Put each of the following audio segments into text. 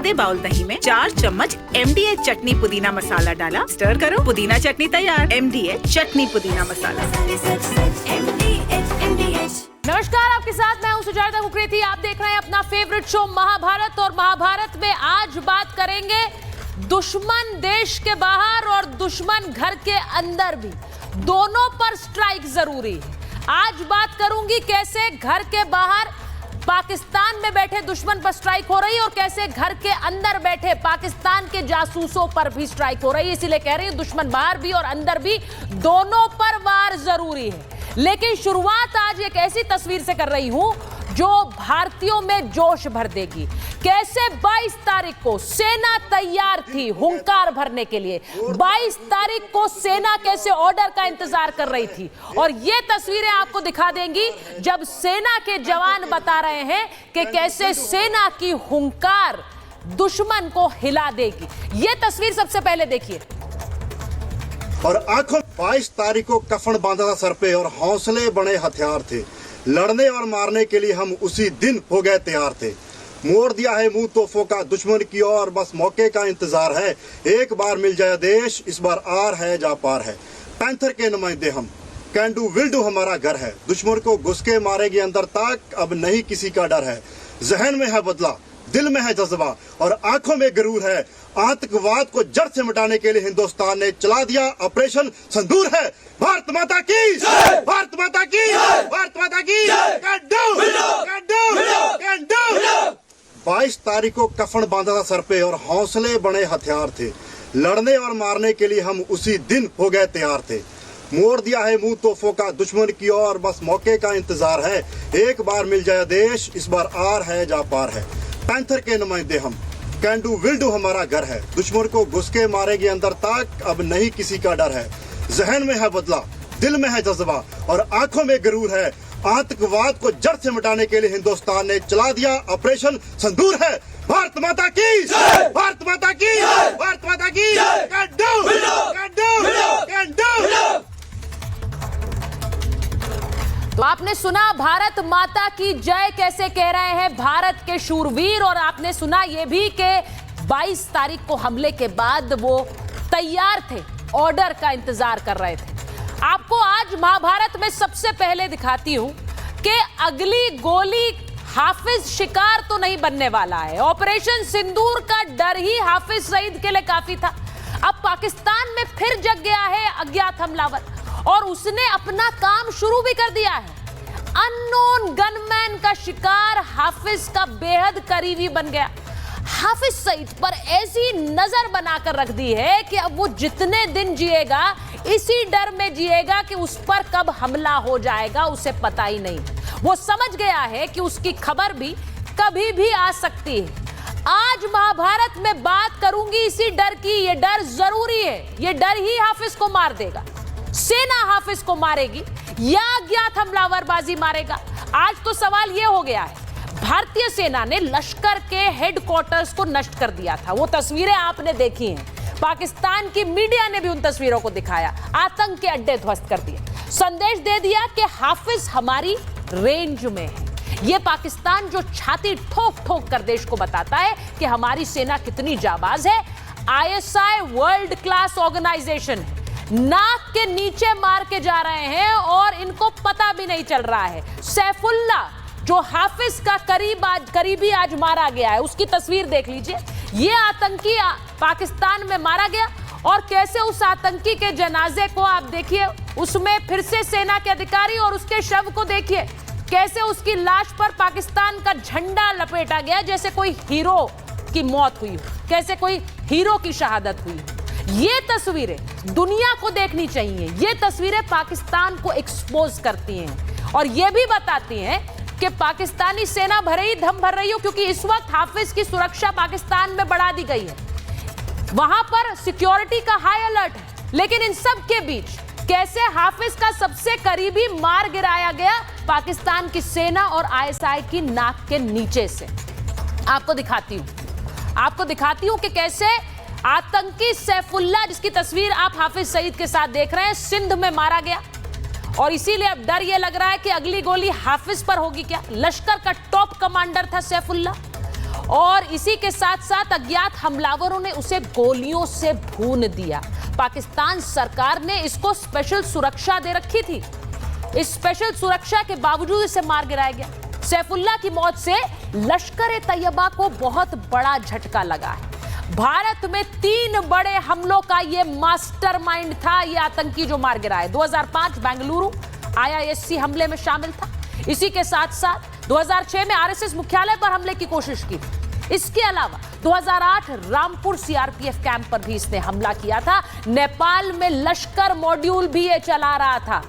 आधे बाउल दही में 4 चम्मच MDH चटनी पुदीना मसाला डाला, स्टर करो, पुदीना चटनी तैयार। MDH चटनी पुदीना मसाला। नमस्कार, आपके साथ मैं हूं सुजाता कुकरेती। आप देख रहे हैं अपना फेवरेट शो महाभारत, और महाभारत में आज बात करेंगे दुश्मन देश के बाहर और दुश्मन घर के अंदर भी, दोनों पर स्ट्राइक जरूरी है। आज बात करूंगी कैसे घर के बाहर पाकिस्तान में बैठे दुश्मन पर स्ट्राइक हो रही है और कैसे घर के अंदर बैठे पाकिस्तान के जासूसों पर भी स्ट्राइक हो रही है। इसीलिए कह रही हूं दुश्मन बाहर भी और अंदर भी, दोनों पर वार जरूरी है। लेकिन शुरुआत आज एक ऐसी तस्वीर से कर रही हूं जो भारतीयों में जोश भर देगी। कैसे 22 तारीख को सेना तैयार थी हुंकार भरने के लिए। 22 तारीख को सेना कैसे ऑर्डर का इंतजार कर रही थी, और ये तस्वीरें आपको दिखा देंगी जब सेना के जवान बता रहे हैं कि कैसे सेना की हुंकार दुश्मन को हिला देगी। ये तस्वीर सबसे पहले देखिए। और आंखों 22 तारीख को कफन बांधा था सर पे और हौसले बड़े हथियार थे। लड़ने और मारने के लिए हम उसी दिन हो गए तैयार थे। मोड़ दिया है मुंह तोहफों का दुश्मन की ओर, बस मौके का इंतजार है। एक बार मिल जाए देश, इस बार आर है जा पार है। पैंथर के नुमाइंदे हम, कैन डू विल डू हमारा घर है। दुश्मन को घुस के मारेगी अंदर तक, अब नहीं किसी का डर है। जहन में है बदला, दिल में है जज्बा और आंखों में गरूर है। आतंकवाद को जड़ से मिटाने के लिए हिंदुस्तान ने चला दिया ऑपरेशन संदूर है। भारत माता की, भारत माता की, भारत माता की। Can do, can do, can do. 22 तारीख को कफन बांधा था सर पे और हौसले बड़े हथियार थे। लड़ने और मारने के लिए हम उसी दिन हो गए तैयार थे। मोड़ दिया है मुंह तोहफों का दुश्मन की ओर, बस मौके का इंतजार है। एक बार मिल जाए देश, इस बार आर है जा पार है। पैंथर के नुमाइंदे हम, कैन डू विल डू हमारा घर है। दुश्मन को घुस के मारेगी अंदर तक, अब नहीं किसी का डर है। जहन में है बदला, दिल में है जज्बा और आंखों में गरूर है। आतंकवाद को जड़ से मिटाने के लिए हिंदुस्तान ने चला दिया ऑपरेशन संदूर है। भारत माता की, भारत माता की, भारत माता की। Can do, can do, can do. तो आपने सुना भारत माता की जय कैसे कह रहे हैं भारत के शूरवीर, और आपने सुना ये भी कि 22 तारीख को हमले के बाद वो तैयार थे, ऑर्डर का इंतजार कर रहे थे। आपको आज महाभारत में सबसे पहले दिखाती हूं कि अगली गोली हाफिज शिकार तो नहीं बनने वाला है। ऑपरेशन सिंदूर का डर ही हाफिज सईद के लिए काफी था। अब पाकिस्तान में फिर जग गया है अज्ञात हमलावर और उसने अपना काम शुरू भी कर दिया है। अननोन गनमैन का शिकार हाफिज का बेहद करीबी बन गया। हाफिज सईद पर ऐसी नजर बनाकर रख दी है कि अब वो जितने दिन जिएगा इसी डर में जिएगा कि उस पर कब हमला हो जाएगा उसे पता ही नहीं। वो समझ गया है कि उसकी खबर भी कभी भी आ सकती है। आज महाभारत में बात करूंगी इसी डर की। ये डर जरूरी है, ये डर ही हाफिज को मार देगा। सेना हाफिज को मारेगी या अज्ञात हमलावर बाजी मारेगा? आज तो सवाल यह हो गया है। भारतीय सेना ने लश्कर के हेडक्वार्टर्स को नष्ट कर दिया था। वो तस्वीरें आपने देखी हैं। पाकिस्तान की मीडिया ने भी उन तस्वीरों को दिखाया। आतंक के अड्डे ध्वस्त कर दिए, संदेश दे दिया कि हाफिज हमारी रेंज में है। यह पाकिस्तान जो छाती ठोक ठोक कर देश को बताता है कि हमारी सेना कितनी जाबाज है। ISI वर्ल्ड क्लास ऑर्गेनाइजेशन है, नाक के नीचे मार के जा रहे हैं और इनको पता भी नहीं चल रहा है। सैफुल्ला जो हाफिज का करीबी आज मारा गया है, उसकी तस्वीर देख लीजिए। ये आतंकी पाकिस्तान में मारा गया और कैसे उस आतंकी के जनाजे को आप देखिए, उसमें फिर से सेना के अधिकारी और उसके शव को देखिए, कैसे उसकी लाश पर पाकिस्तान का झंडा लपेटा गया जैसे कोई हीरो की मौत हुई, कैसे कोई हीरो की शहादत हुई। ये तस्वीरें दुनिया को देखनी चाहिए। ये तस्वीरें पाकिस्तान को एक्सपोज करती हैं और ये भी बताती हैं कि पाकिस्तानी सेना भरे ही दम भर रही हो, क्योंकि इस वक्त हाफिज की सुरक्षा पाकिस्तान में बढ़ा दी गई है। वहां पर सिक्योरिटी का हाई अलर्ट है, लेकिन इन सब के बीच कैसे हाफिज का सबसे करीबी मार गिराया गया पाकिस्तान की सेना और ISI की नाक के नीचे से। आपको दिखाती हूं कि कैसे आतंकी सैफुल्ला, जिसकी तस्वीर आप हाफिज सईद के साथ देख रहे हैं, सिंध में मारा गया और इसीलिए अब डर यह लग रहा है कि अगली गोली हाफिज पर होगी क्या। लश्कर का टॉप कमांडर था सैफुल्ला और इसी के साथ साथ अज्ञात हमलावरों ने उसे गोलियों से भून दिया। पाकिस्तान सरकार ने इसको स्पेशल सुरक्षा दे रखी थी। इस स्पेशल सुरक्षा के बावजूद इसे मार गिराया गया। सैफुल्लाह की मौत से लश्कर तैयबा को बहुत बड़ा झटका लगा है। भारत में 3 बड़े हमलों का यह मास्टरमाइंड था, यह आतंकी जो मार गिराया। 2005 बेंगलुरु IISc हमले में शामिल था। इसी के साथ साथ 2006 में RSS मुख्यालय पर हमले की कोशिश की। इसके अलावा 2008 रामपुर CRPF कैंप पर भी इसने हमला किया था। नेपाल में लश्कर मॉड्यूल भी ये चला रहा था।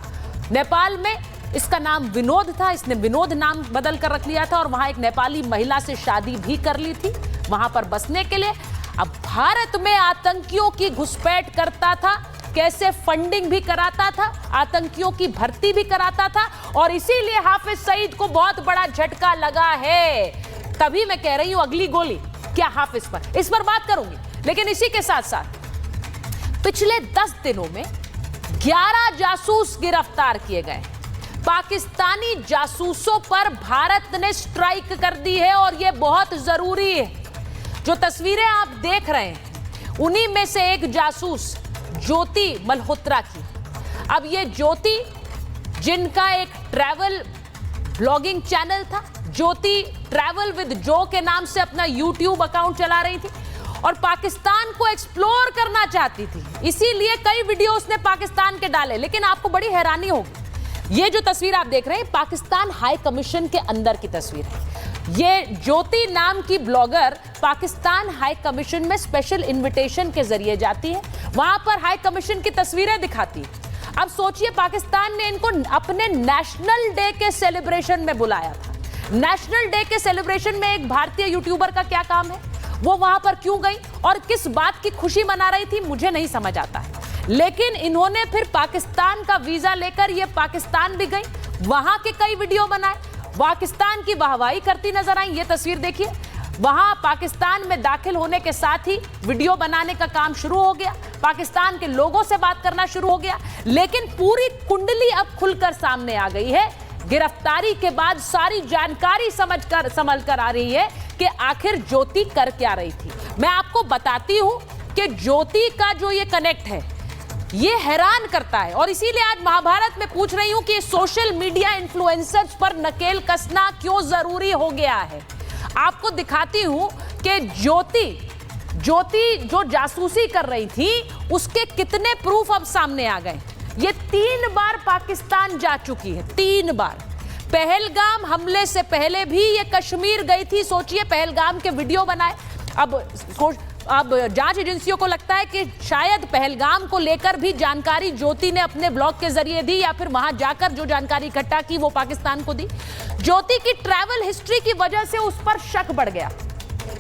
नेपाल में इसका नाम विनोद था, इसने विनोद नाम बदल कर रख लिया था और वहां एक नेपाली महिला से शादी भी कर ली थी वहां पर बसने के लिए। अब भारत में आतंकियों की घुसपैठ करता था, कैसे फंडिंग भी कराता था, आतंकियों की भर्ती भी कराता था और इसीलिए हाफिज सईद को बहुत बड़ा झटका लगा है। तभी मैं कह रही हूं अगली गोली क्या हाफिज पर, इस पर बात करूंगी। लेकिन इसी के साथ साथ पिछले 10 दिनों में 11 जासूस गिरफ्तार किए गए। पाकिस्तानी जासूसों पर भारत ने स्ट्राइक कर दी है और यह बहुत जरूरी है। जो तस्वीरें आप देख रहे हैं उन्हीं में से एक जासूस ज्योति मल्होत्रा की। अब ये ज्योति जिनका एक ट्रैवल ब्लॉगिंग चैनल था, ज्योति ट्रैवल विद जो के नाम से अपना YouTube अकाउंट चला रही थी और पाकिस्तान को एक्सप्लोर करना चाहती थी, इसीलिए कई वीडियो उसने पाकिस्तान के डाले। लेकिन आपको बड़ी हैरानी होगी, ये जो तस्वीर आप देख रहे हैं पाकिस्तान हाई कमीशन के अंदर की तस्वीर है। ये ज्योति नाम की ब्लॉगर पाकिस्तान हाई कमीशन में स्पेशल इनविटेशन के जरिए जाती है, वहां पर हाई कमीशन की तस्वीरें दिखाती है। अब सोचिए पाकिस्तान ने इनको अपने नेशनल डे के सेलिब्रेशन में बुलाया था। नेशनल डे के सेलिब्रेशन में एक भारतीय यूट्यूबर का क्या काम है, वो वहां पर क्यों गई और किस बात की खुशी मना रही थी, मुझे नहीं समझ आता है। लेकिन इन्होंने फिर पाकिस्तान का वीजा लेकर ये पाकिस्तान भी गई, वहां के कई वीडियो बनाए, पाकिस्तान की वाहवाही करती नजर आई। ये तस्वीर देखिए, वहां पाकिस्तान में दाखिल होने के साथ ही वीडियो बनाने का काम शुरू हो गया, पाकिस्तान के लोगों से बात करना शुरू हो गया। लेकिन पूरी कुंडली अब खुलकर सामने आ गई है। गिरफ्तारी के बाद सारी जानकारी समझ कर आ रही है कि आखिर ज्योति कर क्या रही थी। मैं आपको बताती हूं कि ज्योति का जो ये कनेक्ट है ये हैरान करता है और इसीलिए आज महाभारत में पूछ रही हूं कि सोशल मीडिया इन्फ्लुएंसर्स पर नकेल कसना क्यों जरूरी हो गया है। आपको दिखाती हूं कि ज्योति जो जासूसी कर रही थी उसके कितने प्रूफ अब सामने आ गए। ये 3 बार पाकिस्तान जा चुकी है, 3 बार। पहलगाम हमले से पहले भी ये कश्मीर गई थी। सोचिए, पहलगाम के वीडियो बनाए। अब जांच एजेंसियों को लगता है कि शायद पहलगाम को लेकर भी जानकारी ज्योति ने अपने ब्लॉग के जरिए दी या फिर वहां जाकर जो जानकारी इकट्ठा की वो पाकिस्तान को दी। ज्योति की ट्रैवल हिस्ट्री की वजह से उस पर शक बढ़ गया।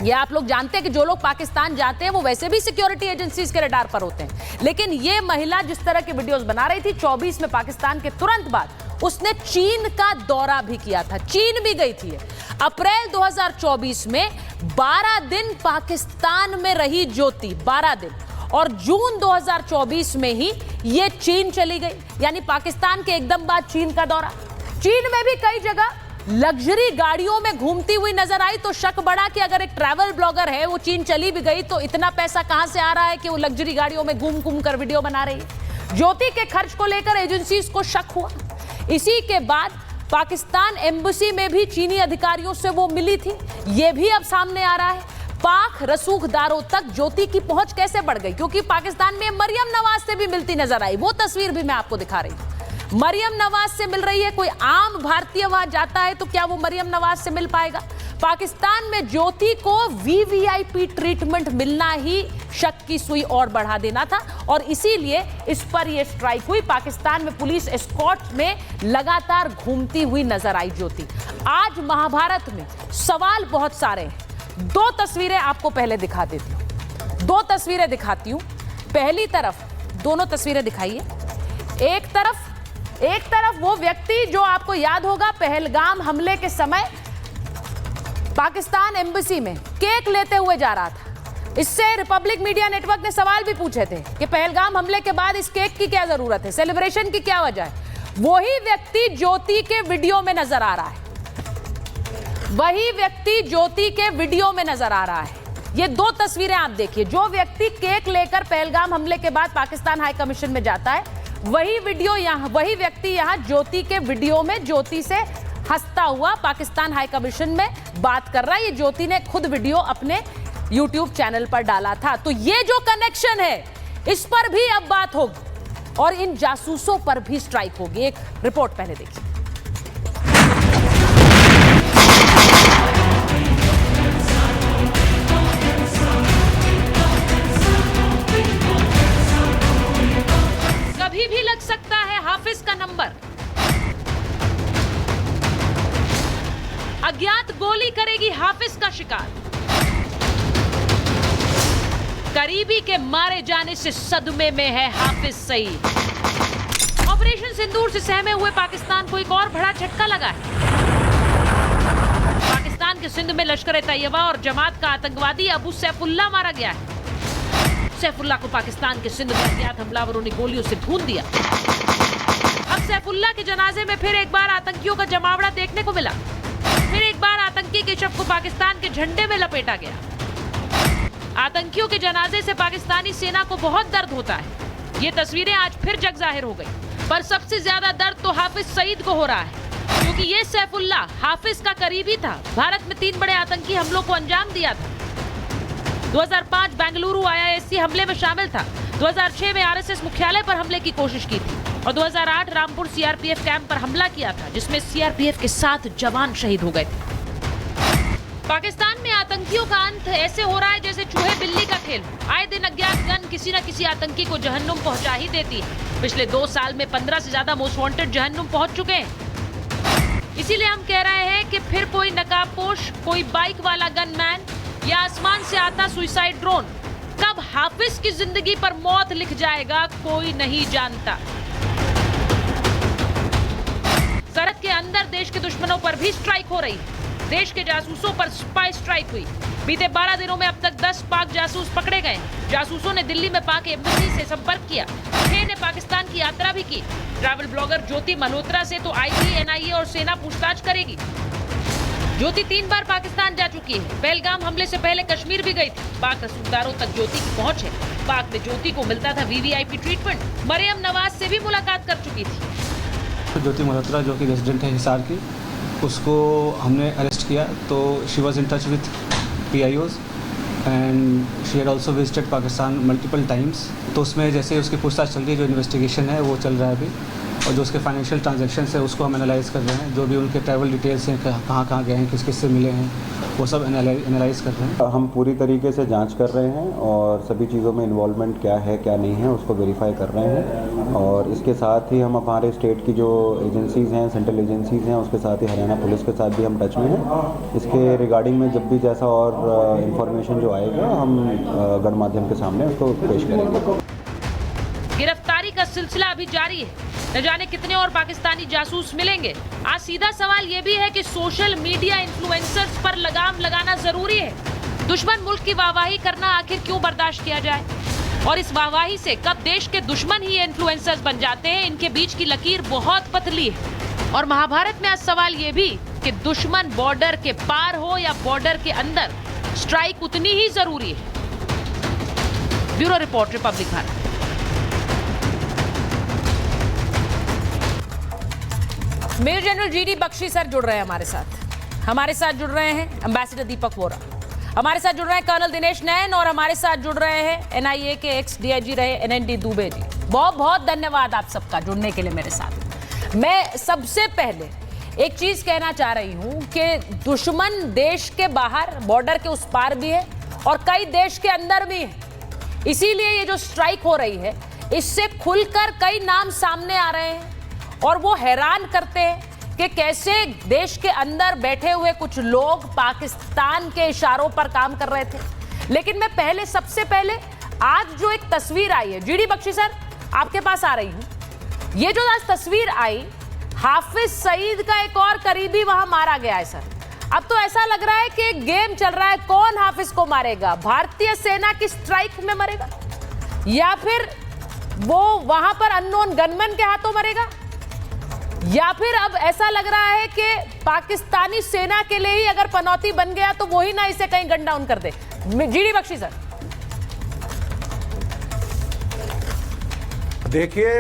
ये आप लोग जानते हैं कि जो लोग पाकिस्तान जाते हैं वो वैसे भी सिक्योरिटी एजेंसीज के रडार पर होते हैं। लेकिन ये महिला जिस तरह के वीडियोस बना रही थी, 24 में पाकिस्तान के तुरंत बाद उसने चीन का दौरा भी किया था, चीन भी गई थी। अप्रैल 2024 में 12 दिन पाकिस्तान में रही ज्योति, 12 दिन, और जून 2024 में ही ये चीन चली गई, यानी पाकिस्तान के एकदम बाद चीन का दौरा। चीन में भी कई जगह लग्जरी गाड़ियों में घूमती हुई नजर आई तो शक बढ़ा कि अगर एक ट्रैवल ब्लॉगर है, वो चीन चली भी गई तो इतना पैसा कहां से आ रहा है कि वो लग्जरी गाड़ियों में घूम घूम कर वीडियो बना रही है। ज्योति के खर्च को लेकर एजेंसीज को शक हुआ। इसी के बाद पाकिस्तान एम्बेसी में भी चीनी अधिकारियों से वो मिली थी, ये भी अब सामने आ रहा है। पाक रसूखदारों तक ज्योति की पहुंच कैसे बढ़ गई, क्योंकि पाकिस्तान में मरियम नवाज से भी मिलती नजर आई। वो तस्वीर भी मैं आपको दिखा रही हूं, मरियम नवाज से मिल रही है। कोई आम भारतीय वहां जाता है तो क्या वो मरियम नवाज से मिल पाएगा? पाकिस्तान में ज्योति को वीवीआईपी ट्रीटमेंट मिलना ही शक की सुई और बढ़ा देना था और इसीलिए इस पर यह स्ट्राइक हुई। पाकिस्तान में पुलिस एस्कॉर्ट में लगातार घूमती हुई नजर आई ज्योति। आज महाभारत में सवाल बहुत सारे हैं। 2 तस्वीरें आपको पहले दिखा देती हूं, 2 तस्वीरें दिखाती हूं। पहली तरफ, दोनों तस्वीरें दिखाइए। एक तरफ वो व्यक्ति जो आपको याद होगा पहलगाम हमले के समय पाकिस्तान एम्बेसी में केक लेते हुए जा रहा था। इससे रिपब्लिक मीडिया नेटवर्क ने सवाल भी पूछे थे कि पहलगाम हमले के बाद इस केक की क्या जरूरत है, सेलिब्रेशन की क्या वजह है। वही व्यक्ति ज्योति के वीडियो में नजर आ रहा है। वही व्यक्ति ज्योति के वीडियो में नजर आ रहा है। ये दो तस्वीरें आप देखिए। जो व्यक्ति केक लेकर पहलगाम हमले के बाद पाकिस्तान हाई कमीशन में जाता है, वही व्यक्ति यहाँ ज्योति के वीडियो में ज्योति से हंसता हुआ पाकिस्तान हाई कमीशन में बात कर रहा है। ये ज्योति ने खुद वीडियो अपने YouTube चैनल पर डाला था। तो ये जो कनेक्शन है, इस पर भी अब बात होगी और इन जासूसों पर भी स्ट्राइक होगी। एक रिपोर्ट पहले देखिए। कभी भी लग सकता है हाफिज का नंबर। अज्ञात गोली करेगी हाफिज का शिकार। करीबी के मारे जाने से सदमे में है हाफिज सईद। ऑपरेशन सिंदूर से सहमे हुए पाकिस्तान को एक और बड़ा झटका लगा है। पाकिस्तान के सिंध में लश्कर ए तैयबा और जमात का आतंकवादी अबू सैफुल्लाह मारा गया है। सैफुल्लाह को पाकिस्तान के सिंध में अज्ञात हमलावरों ने गोलियों से भून दिया। अब सैफुल्लाह के जनाजे में फिर एक बार आतंकियों का जमावड़ा देखने को मिला। फिर एक बार आतंकी के शव को पाकिस्तान के झंडे में लपेटा गया। आतंकियों के जनाजे से पाकिस्तानी सेना को बहुत दर्द होता है। ये तस्वीरें आज फिर जग जाहिर हो गई। पर सबसे ज्यादा दर्द तो हाफिज सईद को हो रहा है, क्योंकि ये सैफुल्लाह हाफिज का करीबी था। भारत में 3 बड़े आतंकी हमलों को अंजाम दिया था। 2005 बेंगलुरु IISc हमले में शामिल था। 2006 में RSS मुख्यालय पर हमले की कोशिश की थी और 2008 रामपुर CRPF कैंप पर हमला किया था, जिसमें CRPF के 7 जवान शहीद हो गए थे। पाकिस्तान में आतंकियों का अंत ऐसे हो रहा है जैसे चूहे बिल्ली का खेल। आए दिन अज्ञात गन किसी न किसी आतंकी को जहन्नुम पहुंचा ही देती है। पिछले 2 साल में 15 से ज्यादा मोस्ट वांटेड जहन्नुम पहुंच चुके हैं। इसीलिए हम कह रहे हैं कि फिर कोई नकाबपोश, कोई बाइक वाला गनमैन या आसमान से आता सुसाइड ड्रोन कब हाफिज की जिंदगी पर मौत लिख जाएगा, कोई नहीं जानता। सरहद के अंदर देश के दुश्मनों पर भी स्ट्राइक हो रही है। देश के जासूसों पर स्पाई स्ट्राइक हुई। बीते 12 दिनों में अब तक 10 पाक जासूस पकड़े गए। जासूसों ने दिल्ली में पाक एम्बेसी से संपर्क किया। 6 ने पाकिस्तान की यात्रा भी की। ट्रैवल ब्लॉगर ज्योति मल्होत्रा से तो IG, NIA और सेना पूछताछ करेगी। ज्योति 3 बार पाकिस्तान जा चुकी है। पहलगाम हमले से पहले कश्मीर भी गई थी। पाक रसूखदारों तक ज्योति की पहुंच है। पाक में ज्योति को मिलता था VVIP ट्रीटमेंट। मरियम नवाज से भी मुलाकात कर चुकी थी। ज्योति मल्होत्रा जो कि रेजिडेंट है हिसार की, उसको हमने अरेस्ट किया। तो she was in touch with PIOs and she had also visited Pakistan multiple times. तो उसमें जैसे उसकी पूछताछ चल रही है, जो इन्वेस्टिगेशन है वो चल रहा है अभी, और जो उसके फाइनेंशियल ट्रांजैक्शंस है उसको हम एनालाइज कर रहे हैं। जो भी उनके ट्रैवल डिटेल्स हैं, कहाँ कहाँ गए हैं, किस किस से मिले हैं, वो सब एनालाइज कर रहे हैं। हम पूरी तरीके से जांच कर रहे हैं और सभी चीज़ों में इन्वॉल्वमेंट क्या है क्या नहीं है उसको वेरीफाई कर रहे हैं। और इसके साथ ही हम हमारे स्टेट की जो एजेंसीज़ हैं, सेंट्रल एजेंसीज़ हैं, उसके साथ ही हरियाणा पुलिस के साथ भी हम टच में हैं। इसके रिगार्डिंग में जब भी जैसा और इन्फॉर्मेशन जो आएगा हम गणमाध्यम के सामने उसको पेश करेंगे। गिरफ्तारी का सिलसिला अभी जारी है। न जाने कितने और पाकिस्तानी जासूस मिलेंगे। आज सीधा सवाल यह भी है कि सोशल मीडिया इन्फ्लुएंसर्स पर लगाम लगाना जरूरी है। दुश्मन मुल्क की वाहवाही करना आखिर क्यों बर्दाश्त किया जाए? और इस वाहवाही से कब देश के दुश्मन ही इन्फ्लुएंसर्स बन जाते हैं, इनके बीच की लकीर बहुत पतली है। और महाभारत में आज सवाल यह भी कि दुश्मन बॉर्डर के पार हो या बॉर्डर के अंदर, स्ट्राइक उतनी ही जरूरी है। Bureau report, republic Bharat. Major general GD Bakshi sir जुड़ रहे हैं हमारे साथ जुड़ रहे हैं एम्बेसडर दीपक वोरा, हमारे साथ जुड़ रहे हैं कर्नल दिनेश नैन, और हमारे साथ जुड़ रहे हैं NIA के एक्स DIG रहे NND दुबे जी। बहुत बहुत धन्यवाद आप सबका जुड़ने के लिए मेरे साथ। मैं सबसे पहले एक चीज कहना चाह रही हूं कि दुश्मन देश के बाहर, बॉर्डर के उस पार भी है और कई देश के अंदर भी है। इसीलिए ये जो स्ट्राइक हो रही है, इससे खुलकर कई नाम सामने आ रहे हैं और वो हैरान करते हैं कि कैसे देश के अंदर बैठे हुए कुछ लोग पाकिस्तान के इशारों पर काम कर रहे थे। लेकिन मैं सबसे पहले आज जो एक तस्वीर आई है, GD बख्शी सर आपके पास आ रही हूं। ये जो आज तस्वीर आई, हाफिज सईद का एक और करीबी वहां मारा गया है सर। अब तो ऐसा लग रहा है कि एक गेम चल रहा है, कौन हाफिज को मारेगा? भारतीय सेना की स्ट्राइक में मरेगा या फिर वो वहां पर अननोन गनमैन के हाथों मरेगा? या फिर अब ऐसा लग रहा है कि पाकिस्तानी सेना के लिए ही अगर पनौती बन गया तो वो ही ना इसे कहीं गन डाउन कर दे। GD Bakshi sir. देखिए,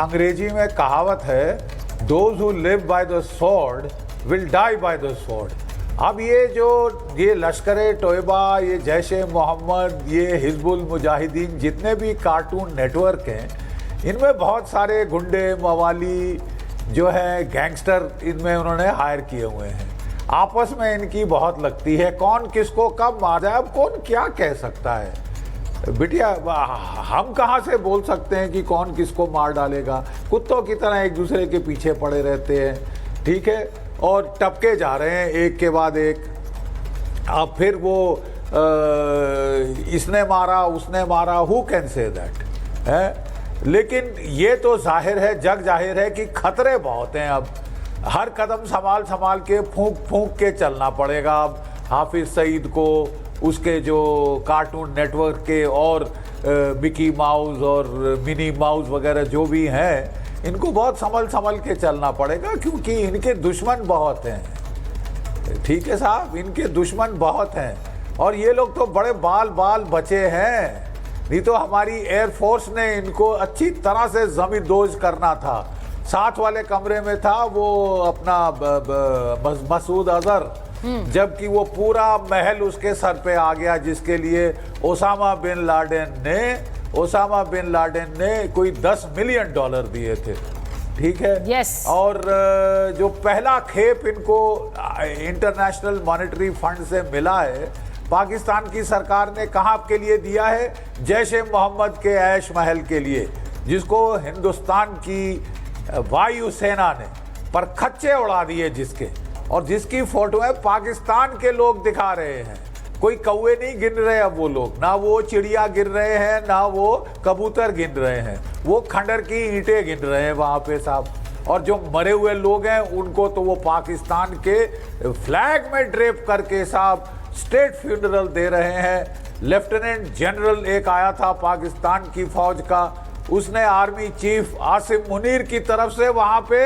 अंग्रेजी में कहावत है, those who live by the sword will die by the sword. अब ये लश्कर तोयबा, ये जैश ए मोहम्मद, ये हिजबुल मुजाहिदीन, जितने भी कार्टून नेटवर्क हैं, इनमें बहुत सारे गुंडे, मवाली जो है, गैंगस्टर इनमें उन्होंने हायर किए हुए हैं। आपस में इनकी बहुत लगती है, कौन किसको कब मार जाए। अब कौन क्या कह सकता है बिटिया, हम कहाँ से बोल सकते हैं कि कौन किसको मार डालेगा। कुत्तों की तरह एक दूसरे के पीछे पड़े रहते हैं, ठीक है, और टपके जा रहे हैं एक के बाद एक। अब फिर वो इसने मारा, उसने मारा, हु कैन से दैट है। लेकिन ये तो जाहिर है, जग जाहिर है कि खतरे बहुत हैं। अब हर कदम संभाल संभाल के, फूंक फूंक के चलना पड़ेगा। अब हाफिज सईद को, उसके जो कार्टून नेटवर्क के और मिकी माउस और मिनी माउस वगैरह जो भी हैं, इनको बहुत संभल के चलना पड़ेगा, क्योंकि इनके दुश्मन बहुत हैं। ठीक है साहब, इनके दुश्मन बहुत हैं और ये लोग तो बड़े बाल बचे हैं। नहीं तो हमारी एयरफोर्स ने इनको अच्छी तरह से जमींदोज करना था। साथ वाले कमरे में था वो अपना मसूद अजहर, जबकि वो पूरा महल उसके सर पे आ गया, जिसके लिए ओसामा बिन लाडेन ने कोई $10 मिलियन दिए थे। ठीक है। yes. और जो पहला खेप इनको इंटरनेशनल मॉनेटरी फंड से मिला है, पाकिस्तान की सरकार ने कहाँ के लिए दिया है? जैश ए मोहम्मद के ऐश महल के लिए, जिसको हिंदुस्तान की वायु सेना ने पर खच्चे उड़ा दिए, जिसके और जिसकी फोटोएं पाकिस्तान के लोग दिखा रहे हैं। कोई कौवे नहीं गिन रहे अब वो लोग, ना वो चिड़िया गिन रहे हैं, ना वो कबूतर गिन रहे हैं, वो खंडर की ईंटें गिन रहे हैं वहाँ पे साहब। और जो मरे हुए लोग हैं उनको तो वो पाकिस्तान के फ्लैग में ड्रेप करके साहब स्टेट फ्यूनरल दे रहे हैं। लेफ्टिनेंट जनरल एक आया था पाकिस्तान की फौज का, उसने आर्मी चीफ आसिम मुनीर की तरफ से वहां पे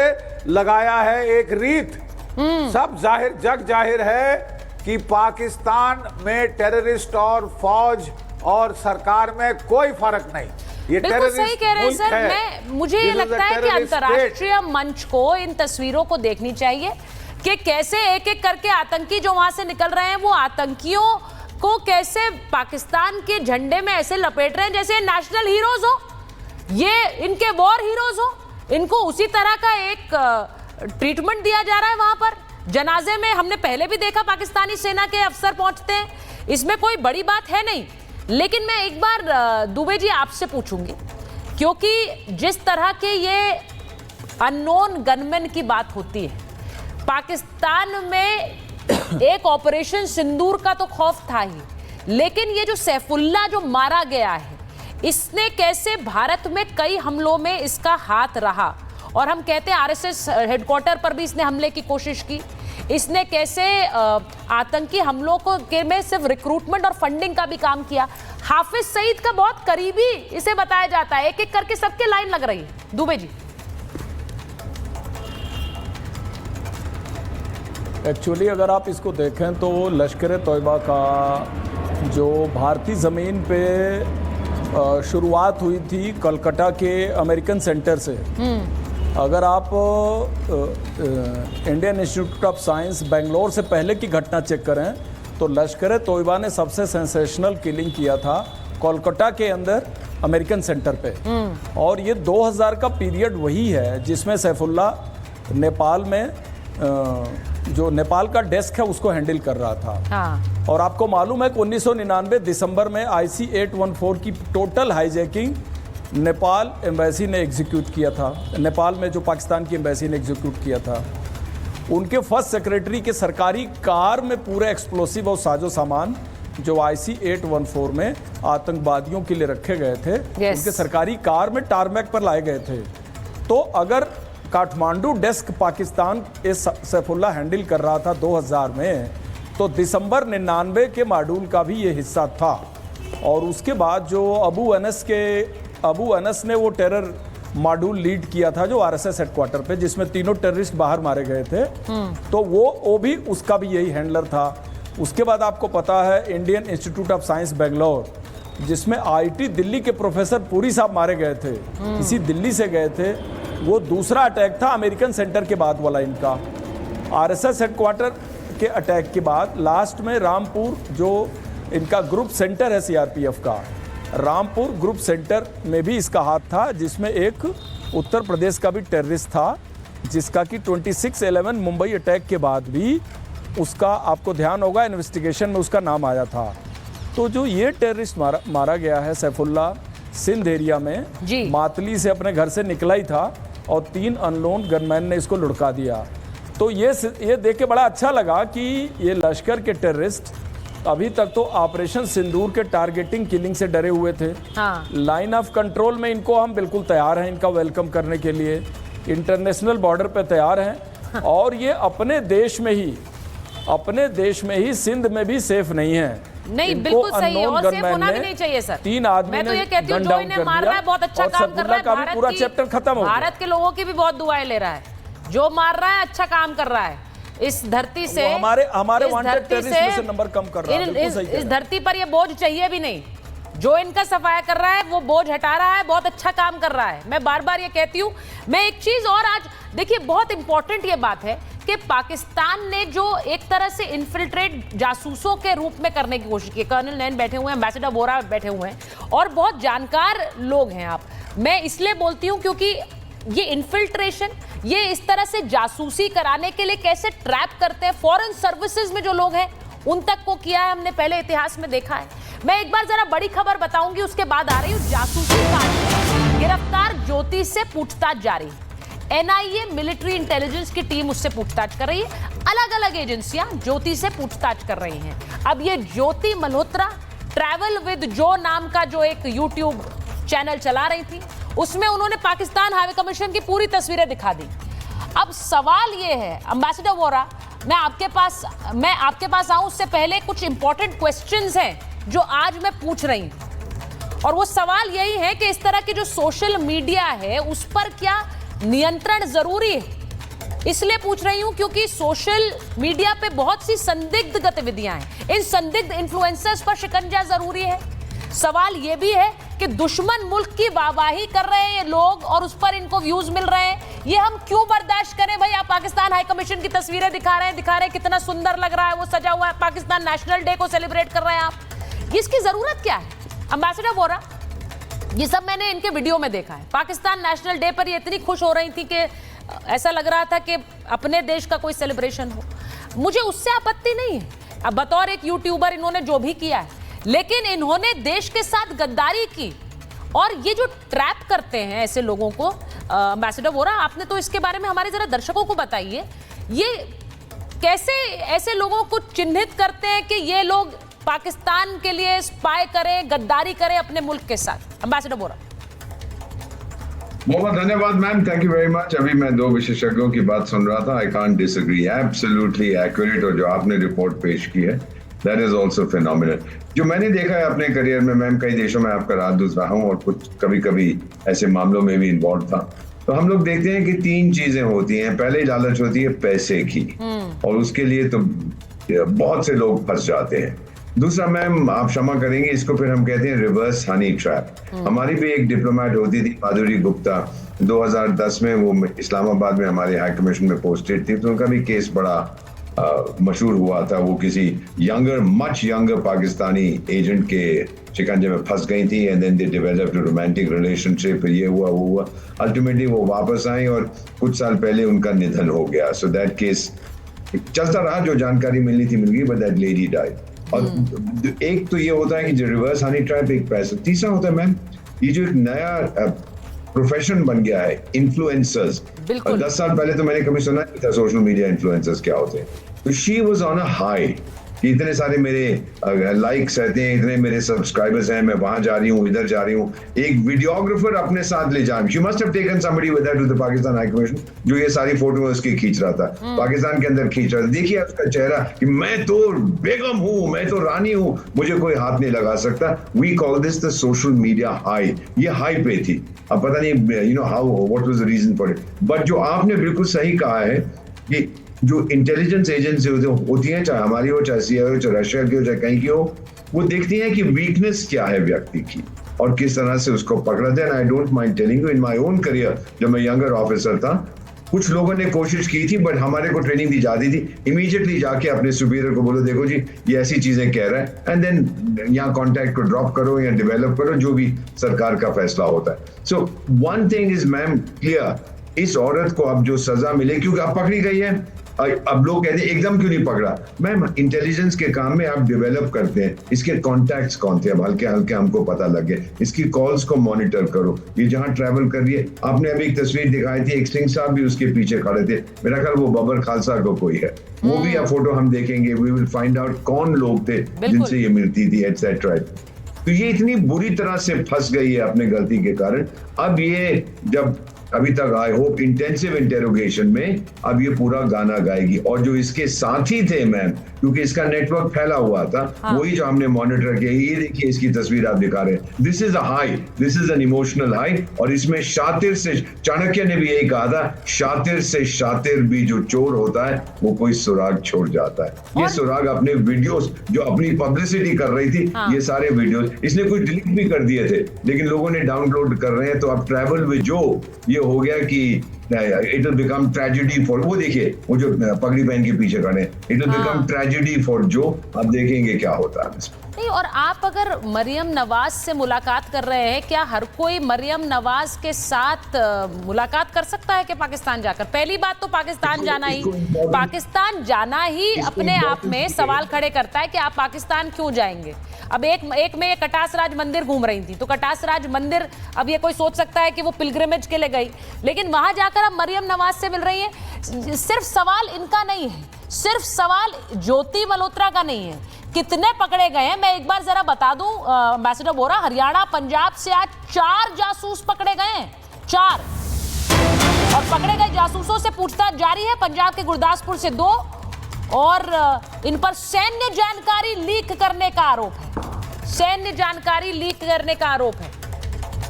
लगाया है एक रीत। सब जग जाहिर है कि पाकिस्तान में टेररिस्ट और फौज और सरकार में कोई फर्क नहीं। ये बिल्कुल सही कह रहे हैं सर। मुझे ये लगता है कि अंतर्राष्ट्रीय मंच को इन तस्वीरों को देखनी चाहिए कि कैसे एक एक करके आतंकी जो वहां से निकल रहे हैं, वो आतंकियों को कैसे पाकिस्तान के झंडे में ऐसे लपेट रहे हैं जैसे नेशनल हीरोज हो, ये इनके वॉर हीरोज हो। इनको उसी तरह का एक ट्रीटमेंट दिया जा रहा है वहां पर। जनाजे में हमने पहले भी देखा पाकिस्तानी सेना के अफसर पहुंचते हैं, इसमें कोई बड़ी बात है नहीं। लेकिन मैं एक बार दुबे जी आपसे पूछूंगी, क्योंकि जिस तरह के ये अननोन गनमैन की बात होती है, पाकिस्तान में एक ऑपरेशन सिंदूर का तो खौफ था ही, लेकिन ये जो सैफुल्ला जो मारा गया है, इसने कैसे भारत में कई हमलों में इसका हाथ रहा। और हम कहते हैं आरएसएस हेडक्वार्टर पर भी इसने हमले की कोशिश की। इसने कैसे आतंकी हमलों को में सिर्फ रिक्रूटमेंट और फंडिंग का भी काम किया। हाफिज सईद का बहुत करीबी इसे बताया जाता है। एक एक करके सबके लाइन लग रही है। दुबे जी, एक्चुअली अगर आप इसको देखें तो लश्कर तोयबा का जो भारतीय ज़मीन पे शुरुआत हुई थी कलकत्ता के अमेरिकन सेंटर से। अगर आप Indian institute of science Bangalore से पहले की घटना चेक करें तो लश्कर तोयबा ने सबसे सेंसेशनल किलिंग किया था कोलकाता के अंदर अमेरिकन सेंटर पे। और ये 2000 का पीरियड वही है जिसमें सैफुल्ला नेपाल में जो नेपाल का डेस्क है उसको हैंडल कर रहा था। हाँ। और आपको मालूम है कि 1999 दिसंबर में IC-814 की टोटल हाईजैकिंग नेपाल एम्बेसी ने एग्जीक्यूट किया था। नेपाल में जो पाकिस्तान की एम्बेसी ने एग्जीक्यूट किया था, उनके फर्स्ट सेक्रेटरी के सरकारी कार में पूरे एक्सप्लोसिव और साजो सामान जो IC-814 में आतंकवादियों के लिए रखे गए थे, उनके सरकारी कार में टारमैक पर लाए गए थे। तो अगर काठमांडू डेस्क पाकिस्तान इस सैफुल्ला हैंडल कर रहा था 2000 में, तो दिसंबर 99 के मॉड्यूल का भी ये हिस्सा था। और उसके बाद जो अबू अनस ने वो टेरर मॉड्यूल लीड किया था जो आरएसएस हेडक्वार्टर पे, जिसमें तीनों टेररिस्ट बाहर मारे गए थे। तो वो भी उसका भी यही हैंडलर था। उसके बाद आपको पता है Indian institute of science Bangalore, जिसमें आईआईटी दिल्ली के प्रोफेसर पुरी साहब मारे गए थे, इसी दिल्ली से गए थे। वो दूसरा अटैक था अमेरिकन सेंटर के बाद वाला इनका। आरएसएस हेडक्वार्टर के अटैक के बाद लास्ट में रामपुर, जो इनका ग्रुप सेंटर है सीआरपीएफ का, रामपुर ग्रुप सेंटर में भी इसका हाथ था, जिसमें एक उत्तर प्रदेश का भी टेररिस्ट था, जिसका कि 26/11 मुंबई अटैक के बाद भी उसका, आपको ध्यान होगा, इन्वेस्टिगेशन में उसका नाम आया था। तो जो ये टेररिस्ट मारा गया है सैफुल्ला, सिंध एरिया में मातली से अपने घर से निकला ही था और 3 अननोन गनमैन ने इसको लुढ़का दिया। तो ये देख के बड़ा अच्छा लगा कि ये लश्कर के टेररिस्ट अभी तक तो ऑपरेशन सिंदूर के टारगेटिंग किलिंग से डरे हुए थे। लाइन ऑफ कंट्रोल में इनको हम बिल्कुल तैयार हैं इनका वेलकम करने के लिए, इंटरनेशनल बॉर्डर पे तैयार हैं। और ये अपने देश में ही सिंध में भी सेफ नहीं है। नहीं, बिल्कुल सही है, और सेफ होना भी नहीं चाहिए सर। 3 आदमी मैं तो ये कहती हूँ जो इन्हें मार रहा है बहुत अच्छा काम कर रहा है, पूरा चैप्टर खत्म हो गया। भारत के लोगों की भी बहुत दुआएं ले रहा है, जो मार रहा है अच्छा काम कर रहा है इस धरती से, हमारे वांटेड टेररिस्ट में से नंबर कम कर रहा है। इस धरती पर ये बोझ चाहिए भी नहीं, जो इनका सफाया कर रहा है वो बोझ हटा रहा है, बहुत अच्छा काम कर रहा है। मैं बार बार ये कहती हूँ। मैं एक चीज और आज देखिए, बहुत इंपॉर्टेंट ये बात है कि पाकिस्तान ने जो एक तरह से इन्फिल्ट्रेट जासूसों के रूप में करने की कोशिश की, कर्नल नैन बैठे हुए हैं, एम्बेसडर वोरा बैठे हुए हैं और बहुत जानकार लोग हैं आप। मैं इसलिए बोलती हूँ क्योंकि ये इन्फिल्ट्रेशन, ये इस तरह से जासूसी कराने के लिए कैसे ट्रैप करते हैं, फॉरेन सर्विसेज में जो लोग हैं उन तक को किया है, हमने पहले इतिहास में देखा है। मैं एक बार जरा बड़ी खबर बताऊंगी, उसके बाद आ रही हूँ। जासूसी कांड, गिरफ्तार ज्योति से पूछताछ जारी। एनआईए मिलिट्री इंटेलिजेंस की टीम उससे पूछताछ कर रही है, अलग अलग एजेंसियां ज्योति से पूछताछ कर रही हैं। अब ये ज्योति मल्होत्रा ट्रैवल विद जो नाम का जो एक यूट्यूब चैनल चला रही थी, उसमें उन्होंने पाकिस्तान हाई कमीशन की पूरी तस्वीरें दिखा दी। अब सवाल ये है, एम्बेसडर वोरा, मैं आपके पास आऊं उससे पहले कुछ इंपॉर्टेंट क्वेश्चंस हैं जो आज मैं पूछ रही हूं, और वो सवाल यही है कि इस तरह की जो सोशल मीडिया है उस पर क्या नियंत्रण जरूरी है। इसलिए पूछ रही हूं क्योंकि सोशल मीडिया पे बहुत सी संदिग्ध गतिविधियां हैं, इन संदिग्ध इन्फ्लुएंसर्स पर शिकंजा जरूरी है। सवाल यह भी है कि दुश्मन मुल्क की वाहवाही कर रहे हैं ये लोग और उस पर इनको व्यूज मिल रहे हैं, ये हम क्यों बर्दाश्त करें। भाई आप पाकिस्तान हाई कमीशन की तस्वीरें दिखा रहे हैं कितना सुंदर लग रहा है, वो सजा हुआ है, पाकिस्तान नेशनल डे को सेलिब्रेट कर रहे हैं आप, इसकी जरूरत क्या है। एम्बेसडर वोरा, ये सब मैंने इनके वीडियो में देखा है। पाकिस्तान नेशनल डे पर ये इतनी खुश हो रही थी कि ऐसा लग रहा था कि अपने देश का कोई सेलिब्रेशन हो। मुझे उससे आपत्ति नहीं है, अब बतौर एक यूट्यूबर इन्होंने जो भी किया है, लेकिन इन्होंने देश के साथ गद्दारी की। और ये जो ट्रैप करते हैं ऐसे लोगों को, एम्बेसडर वोरा आपने तो इसके बारे में हमारे जरा दर्शकों को बताइए, ये कैसे ऐसे लोगों को चिन्हित करते हैं कि ये लोग पाकिस्तान के लिए स्पाई करें, गद्दारी करें अपने मुल्क के साथ। एम्बेसडर वोरा। बहुत धन्यवाद ma'am, thank you very much. अभी मैं 2 विशेषज्ञों की बात सुन रहा था, I can't disagree, absolutely accurate, और जो आपने रिपोर्ट पेश की है दैट इज ऑल्सो फिनोमिनल। जो मैंने देखा है अपने करियर में, मैम कई देशों में आपका रात दूस रहा हूँ और कुछ कभी कभी ऐसे मामलों में भी इन्वॉल्व था, तो हम लोग देखते हैं कि 3 चीजें होती हैं। पहले लालच होती है पैसे की, और उसके लिए तो बहुत से लोग फंस जाते हैं। दूसरा मैम आप क्षमा करेंगे, इसको फिर हम कहते हैं रिवर्स हनी ट्रैप। हमारी भी एक डिप्लोमेट होती थी माधुरी गुप्ता, 2010 में वो इस्लामाबाद में हमारे हाई कमीशन में पोस्टेड थी, तो उनका भी केस बड़ा मशहूर हुआ था। वो किसी मच यंगर पाकिस्तानी एजेंट के शिकंजे में फंस गई थी, and then they developed a romantic relationship, ये हुआ वो हुआ, अल्टीमेटली वो वापस आई और कुछ साल पहले उनका निधन हो गया। सो दैट केस चलता रहा, जो जानकारी मिलनी थी मिल गई, बट दैट लेडी डाइड। और एक तो ये होता है कि जो रिवर्स हनी ट्रैप, एक पैसा। तीसरा होता है मैम, ये जो एक नया प्रोफेशन बन गया है, इन्फ्लुएंसर्स। 10 साल पहले तो मैंने कभी सुना नहीं था सोशल मीडिया इन्फ्लुएंसर्स क्या होते हैं। तो she was on a high, कि इतने सारे मेरे लाइक्स रहते हैं, इतने मेरे सब्सक्राइबर्स हैं, मैं वहां जा रही हूँ, इधर जा रही हूँ। एक वीडियोग्राफर अपने साथ ले जा, she must have taken somebody with her to the Pakistan high commission, जो ये सारी फोटो उसकी खींच रहा था, पाकिस्तान के अंदर खींच रहा था। देखिए उसका चेहरा कि मैं तो बेगम हूँ, मैं तो रानी हूँ, मुझे कोई हाथ नहीं लगा सकता। We call this the social media high. ये हाई पे थी, अब पता नहीं you know how what was the reason for it. But जो आपने बिल्कुल सही कहा है कि जो इंटेलिजेंस एजेंसी होती हैं, चाहे हमारी हो, चाहे CIA हो, चाहे रशिया की हो, चाहे कहीं की हो, वो देखती हैं कि वीकनेस क्या है व्यक्ति की और किस तरह से उसको पकड़ते हैं। I don't mind telling you, in my own career जब मैं यंगर ऑफिसर था, कुछ लोगों ने कोशिश की थी, बट हमारे को ट्रेनिंग दी जाती थी, इमीडिएटली जाके अपने सुपीरियर को बोलो, देखो जी ये ऐसी चीजें कह रहा है, एंड देन यहाँ कॉन्टैक्ट को ड्रॉप करो या डेवलप करो, जो भी सरकार का फैसला होता है। So one thing is ma'am clear, इस औरत को अब जो सजा मिले, क्योंकि अब पकड़ी गई है, अब लोग कहते हैं एकदम क्यों नहीं पकड़ा। मैम इंटेलिजेंस के काम में आप डेवलप करते हैं, इसके कॉन्टैक्ट्स कौन थे, अब हल्के हल्के हमको पता लग गया, इसकी कॉल्स को मॉनिटर करो, ये जहां ट्रैवल कर रही है। आपने अभी एक तस्वीर दिखाई थी, एक सिंह साहब भी उसके पीछे खड़े थे, मेरा ख्याल वो बबर खालसा को कोई है, वो भी अब फोटो हम देखेंगे, वी विल फाइंड आउट कौन लोग थे जिनसे ये मिलती थी एटसेट्रा। तो ये इतनी बुरी तरह से फंस गई है अपने गलती के कारण। अब ये जब अभी तक आई होप इंटेंसिव इंटेरोगेशन में अब ये पूरा गाना गाएगी, और जो इसके साथी थे मैम, क्योंकि इसका नेटवर्क फैला हुआ था, वही जो हमने मॉनिटर किया, ये देखिए इसकी तस्वीर आप दिखा रहे हैं, this is a high, this is an emotional high. और इसमें शातिर से, चाणक्य ने भी यही कहा था, शातिर से शातिर भी जो चोर होता है वो कोई सुराग छोड़ जाता है। ये सुराग अपने वीडियोस जो अपनी पब्लिसिटी कर रही थी, ये सारे वीडियोस इसने कुछ डिलीट भी कर दिए थे, लेकिन लोगों ने डाउनलोड कर रहे हैं। तो अब ट्रैवल विद जो ये हो गया कि it will become tragedy for, वो देखिए वो जो पगड़ी पहन के पीछे खड़े हैं, it will become tragedy for जो, अब देखेंगे क्या होता है इसमें। नहीं, और आप अगर मरियम नवाज से मुलाकात कर रहे हैं, क्या हर कोई मरियम नवाज के साथ मुलाकात कर सकता है कि पाकिस्तान जाकर? पहली बात तो पाकिस्तान जाना ही अपने आप में सवाल खड़े करता है कि आप पाकिस्तान क्यों जाएंगे। अब एक में ये कटास राज मंदिर घूम रही थी, तो कटास राज मंदिर, अब ये कोई सोच सकता है कि वो पिलग्रिमेज के लिए गई, लेकिन वहां जाकर अब मरियम नवाज से मिल रही है। सिर्फ सवाल इनका नहीं है, सिर्फ सवाल ज्योति मल्होत्रा का नहीं है, कितने पकड़े गए हैं। मैं एक बार जरा बता दूं एम्बेसडर बोरा, हरियाणा पंजाब से आज 4 जासूस पकड़े गए हैं, 4, और पकड़े गए जासूसों से पूछताछ जारी है। पंजाब के गुरदासपुर से 2, और इन पर सैन्य जानकारी लीक करने का आरोप है, सैन्य जानकारी लीक करने का आरोप है।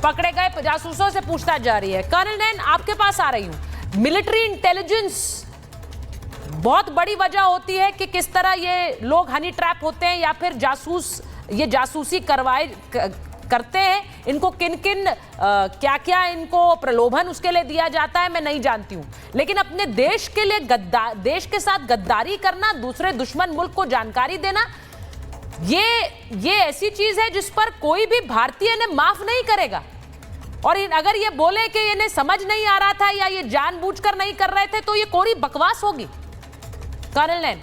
पकड़े गए जासूसों से पूछताछ जारी है। कर्नल नैन, आपके पास आ रही हूं। मिलिट्री इंटेलिजेंस बहुत बड़ी वजह होती है कि किस तरह ये लोग हनी ट्रैप होते हैं या फिर ये जासूसी करते हैं। इनको किन क्या क्या इनको प्रलोभन उसके लिए दिया जाता है मैं नहीं जानती हूं, लेकिन अपने देश के लिए देश के साथ गद्दारी करना, दूसरे दुश्मन मुल्क को जानकारी देना, ये ऐसी चीज है जिस पर कोई भी भारतीय ने माफ नहीं करेगा। और अगर ये बोले कि इन्हें समझ नहीं आ रहा था या ये जानबूझकर नहीं कर रहे थे, तो ये कोरी बकवास होगी। कर्नल नैन,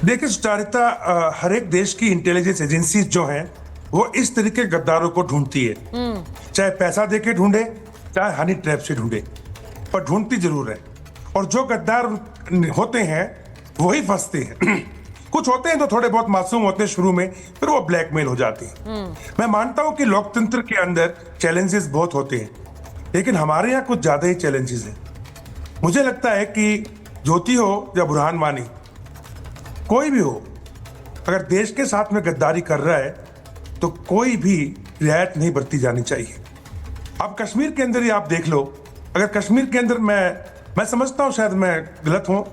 देखिए सुचारिता, हर एक देश की इंटेलिजेंस एजेंसी जो हैं वो इस तरीके के गद्दारों को ढूंढती है, चाहे पैसा देके ढूंढे, चाहे हनी ट्रैप से ढूंढे, पर ढूंढती जरूर है। और जो गद्दार होते हैं वही फंसते हैं। कुछ होते हैं तो थोड़े बहुत मासूम होते हैं शुरू में, फिर वो ब्लैकमेल हो जाते हैं। मैं मानता हूं कि लोकतंत्र के अंदर चैलेंजेस बहुत होते हैं, लेकिन हमारे यहाँ कुछ ज्यादा ही चैलेंजेस हैं। मुझे लगता है कि ज्योति हो या बुरहान वानी, कोई भी हो, अगर देश के साथ में गद्दारी कर रहा है तो कोई भी रियायत नहीं बरती जानी चाहिए। अब कश्मीर के अंदर ही आप देख लो, अगर कश्मीर के अंदर मैं समझता हूं शायद मैं गलत हूं,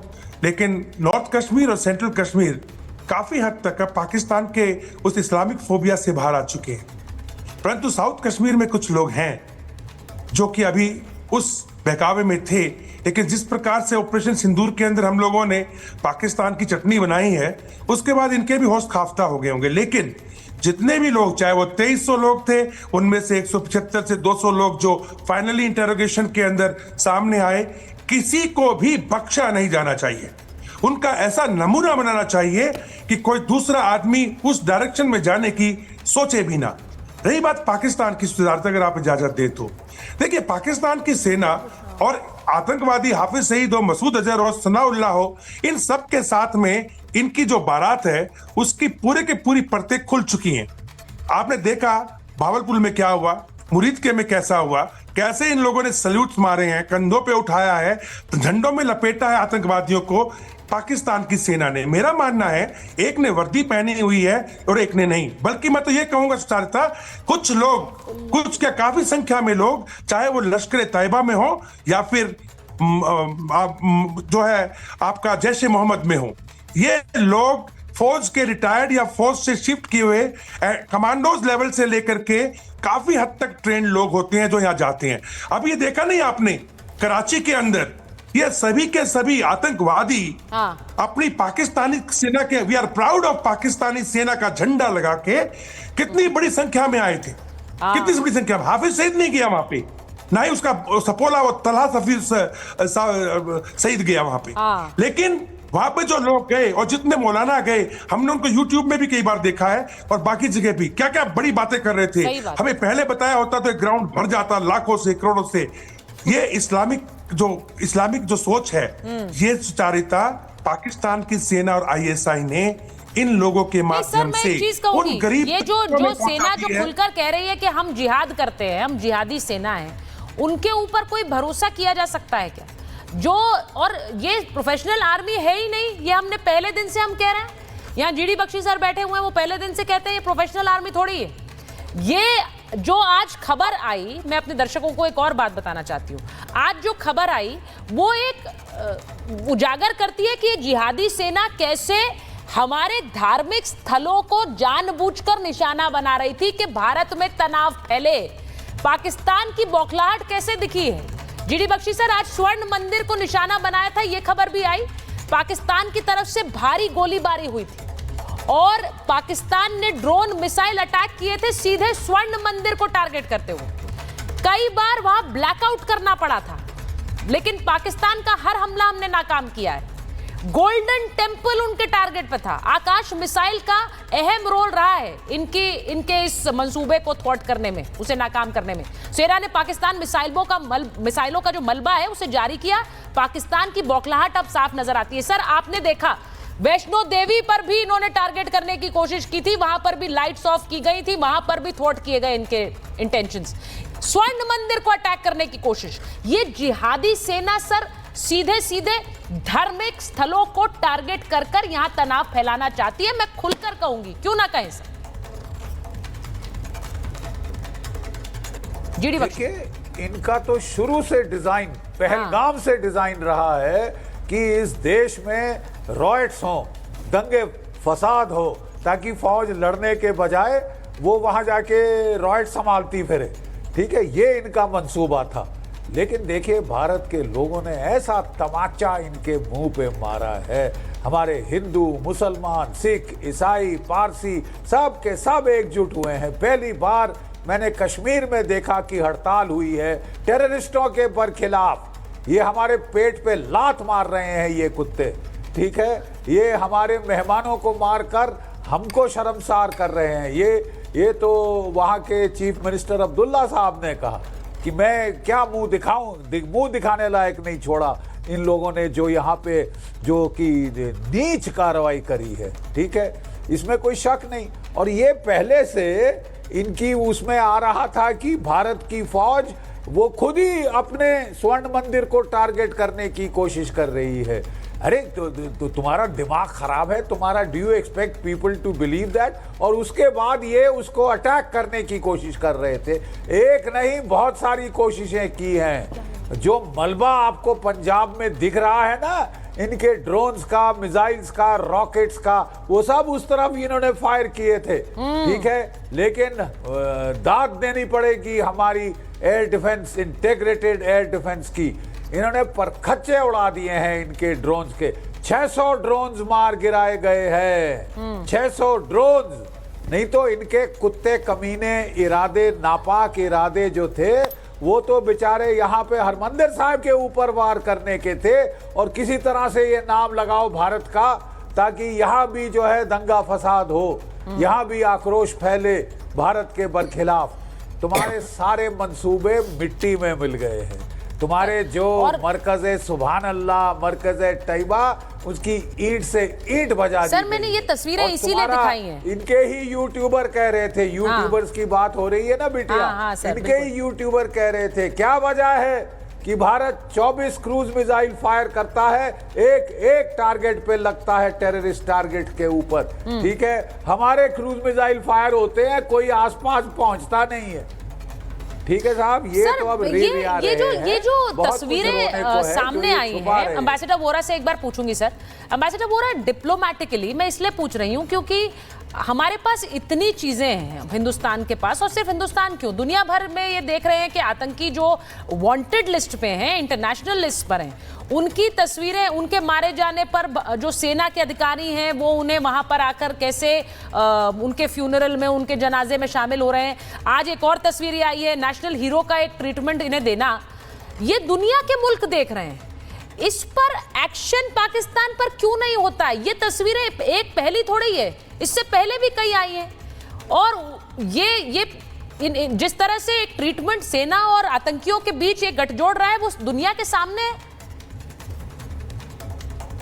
लेकिन नॉर्थ कश्मीर और सेंट्रल कश्मीर काफी हद तक अब पाकिस्तान के उस इस्लामिक फोबिया से बाहर आ चुके हैं। परंतु साउथ कश्मीर में कुछ लोग हैं जो कि अभी उस बहकावे में थे, लेकिन जिस प्रकार से ऑपरेशन सिंदूर के अंदर हम लोगों ने पाकिस्तान की चटनी बनाई है, उसके बाद इनके भी होश खाफ्ता हो गए होंगे। लेकिन जितने भी लोग, चाहे वो 2300 लोग थे, उनमें से 175 से 200 लोग जो फाइनली इंटरोगेशन के अंदर सामने आए, किसी को भी बख्शा नहीं जाना चाहिए। उनका ऐसा नमूना बनाना चाहिए कि कोई दूसरा आदमी उस डायरेक्शन में जाने की सोचे भी ना। रही बात पाकिस्तान की, सुधारता अगर आप इजाजत दें तो देखिए, पाकिस्तान की सेना और आतंकवादी हाफिज सईद हो, मसूद अजहर हो, सनाउल्लाह हो, इन सब के साथ में इनकी जो बारात है उसकी पूरे के पूरी परतें खुल चुकी हैं। आपने देखा भावलपुर में क्या हुआ, मुरीदके में कैसा हुआ, कैसे इन लोगों ने सल्यूट मारे हैं, कंधों पे उठाया है, झंडों में लपेटा है आतंकवादियों को पाकिस्तान की सेना ने। मेरा मानना है एक ने वर्दी पहनी हुई है और एक ने नहीं, बल्कि मैं तो ये कहूंगा सुचारिता, कुछ लोग, कुछ क्या काफी संख्या में लोग, चाहे वो लश्कर तैयबा में हो या फिर जो है आपका जैश ए मोहम्मद में हो, ये लोग फौज के रिटायर्ड या फौज से शिफ्ट किए हुए कमांडोज लेवल से लेकर के काफी हद तक ट्रेंड लोग होते हैं जो यहाँ जाते हैं। अब ये देखा नहीं आपने कराची के अंदर ये सभी के सभी आतंकवादी अपनी पाकिस्तानी सेना के, we are proud of Pakistani सेना का झंडा लगा के कितनी बड़ी संख्या में आए थे, कितनी बड़ी संख्या में। हाफिज सईद नहीं गया वहां पे, ना ही उसका सपोला वो तलहा सईद गया वहां पे, लेकिन वहां पे जो लोग गए और जितने मौलाना गए, हमने उनको यूट्यूब में भी कई बार देखा है और बाकी जगह भी क्या क्या बड़ी बातें कर रहे थे। हमें पहले बताया होता तो ग्राउंड भर जाता लाखों से करोड़ों से। ये इस्लामिक जो सोच है, ये सुचारिता पाकिस्तान की सेना और आईएसआई ने इन लोगों के माध्यम से उन गरीब, ये जो सेना जो खुलकर कह रही है कि हम जिहाद करते हैं, हम जिहादी सेना है, उनके ऊपर कोई भरोसा किया जा सकता है क्या? जो और ये प्रोफेशनल आर्मी है ही नहीं, ये हमने पहले दिन से हम कह रहे हैं। यहाँ जीडी बख्शी सर बैठे हुए हैं, वो पहले दिन से कहते हैं ये प्रोफेशनल आर्मी थोड़ी है। ये जो आज खबर आई, मैं अपने दर्शकों को एक और बात बताना चाहती हूँ। आज जो खबर आई वो एक उजागर करती है कि ये जिहादी सेना कैसे हमारे धार्मिक स्थलों को जानबूझकर निशाना बना रही थी कि भारत में तनाव फैले। पाकिस्तान की बौखलाहट कैसे दिखी है। जीडी बख्शी सर, आज स्वर्ण मंदिर को निशाना बनाया था, यह खबर भी आई। पाकिस्तान की तरफ से भारी गोलीबारी हुई थी और पाकिस्तान ने ड्रोन मिसाइल अटैक किए थे सीधे स्वर्ण मंदिर को टारगेट करते हुए। कई बार वहां ब्लैकआउट करना पड़ा था, लेकिन पाकिस्तान का हर हमला हमने नाकाम किया है। गोल्डन टेंपल उनके टारगेट पे था। आकाश मिसाइल का अहम रोल रहा है इनके इस मंसूबे को थ्वार्ट करने में, उसे नाकाम करने में। सेना ने पाकिस्तान मिसाइलों का जो मलबा है उसे जारी किया। पाकिस्तान की बौखलाहट अब साफ नजर आती है। सर, आपने देखा वैष्णो देवी पर भी इन्होंने टारगेट करने की कोशिश की थी, वहां पर भी लाइट्स ऑफ की गई थी, वहां पर भी थ्वार्ट किए गए इनके इंटेंशंस। स्वर्ण मंदिर को अटैक करने की कोशिश। ये जिहादी सेना सर सीधे सीधे धार्मिक स्थलों को टारगेट कर कर यहां तनाव फैलाना चाहती है। मैं खुलकर कहूंगी, क्यों ना कहें सर। जीडी देखिए, इनका तो शुरू से डिजाइन, पहलगाम से डिजाइन रहा है कि इस देश में रॉयट्स हो, दंगे फसाद हो, ताकि फौज लड़ने के बजाय वो वहां जाके रॉयट संभालती फिरे। ठीक है, ये इनका मंसूबा था। लेकिन देखिए, भारत के लोगों ने ऐसा तमाचा इनके मुंह पे मारा है। हमारे हिंदू, मुसलमान, सिख, ईसाई, पारसी सब के सब एकजुट हुए हैं। पहली बार मैंने कश्मीर में देखा कि हड़ताल हुई है टेररिस्टों के बरखिलाफ। ये हमारे पेट पे लात मार रहे हैं ये कुत्ते, ठीक है। ये हमारे मेहमानों को मारकर हमको शर्मसार कर रहे हैं। ये तो वहाँ के चीफ मिनिस्टर अब्दुल्ला साहब ने कहा कि मैं क्या मुंह दिखाऊं, मुंह दिखाने लायक नहीं छोड़ा इन लोगों ने जो यहाँ पे जो कि नीच कार्रवाई करी है। ठीक है, इसमें कोई शक नहीं। और ये पहले से इनकी उसमें आ रहा था कि भारत की फौज वो खुद ही अपने स्वर्ण मंदिर को टारगेट करने की कोशिश कर रही है। अरे तो तुम्हारा दिमाग खराब है तुम्हारा। Do you expect people to believe that? और उसके बाद ये उसको अटैक करने की कोशिश कर रहे थे। एक नहीं, बहुत सारी कोशिशें की हैं। जो मलबा आपको पंजाब में दिख रहा है ना, इनके ड्रोन्स का, मिसाइल्स का, रॉकेट्स का, वो सब उस तरफ इन्होंने फायर किए थे। ठीक है, लेकिन दाद देनी पड़ेगी हमारी air defence, integrated air defence की। इन्होंने परखच्चे उड़ा दिए हैं इनके ड्रोन्स के। 600 ड्रोन्स मार गिराए गए हैं। 600 ड्रोन्स। नहीं तो इनके कुत्ते कमीने इरादे, नापाक इरादे जो थे, वो तो बेचारे यहाँ पे हरमंदिर साहब के ऊपर वार करने के थे और किसी तरह से ये नाम लगाओ भारत का, ताकि यहाँ भी जो है दंगा फसाद हो, यहाँ भी आक्रोश फैले भारत के बरखिलाफ। तुम्हारे सारे मंसूबे मिट्टी में मिल गए हैं। तुम्हारे जो मरकज सुभान अल्लाह, मरकज तैयबा, उसकी ईंट से ईंट बजा दी सर गई। मैंने ये तस्वीरें और इसीलिए तुम्हारा दिखाई हैं। इनके ही यूट्यूबर कह रहे थे, यूट्यूबर्स की बात हो रही है ना बिटिया, हाँ, सर, इनके ही यूट्यूबर कह रहे थे क्या वजह है कि भारत 24 क्रूज मिसाइल फायर करता है, एक टारगेट पे लगता है, टेररिस्ट टारगेट के ऊपर। ठीक है, हमारे क्रूज मिसाइल फायर होते हैं, कोई आसपास पहुंचता नहीं है। ठीक है साहब, ये सर, तो अब ये जो तस्वीरें सामने आई हैं, एम्बेसडर वोरा से एक बार पूछूंगी सर। एम्बेसडर वोरा, डिप्लोमेटिकली मैं इसलिए पूछ रही हूं क्योंकि हमारे पास इतनी चीजें हैं हिंदुस्तान के पास, और सिर्फ हिंदुस्तान क्यों, दुनिया भर में ये देख रहे हैं कि आतंकी जो वांटेड लिस्ट पे हैं, इंटरनेशनल लिस्ट पर हैं, उनकी तस्वीरें, उनके मारे जाने पर जो सेना के अधिकारी हैं वो उन्हें वहां पर आकर कैसे उनके फ्यूनरल में, उनके जनाजे में शामिल हो रहे हैं। आज एक और तस्वीर आई है, नेशनल हीरो का एक ट्रीटमेंट इन्हें देना। ये दुनिया के मुल्क देख रहे हैं, इस पर एक्शन पाकिस्तान पर क्यों नहीं होता है? ये तस्वीरें एक पहली थोड़ी है, इससे पहले भी कई आई हैं। और ये जिस तरह से एक ट्रीटमेंट सेना और आतंकियों के बीच एक गठजोड़ रहा है, वो दुनिया के सामने है।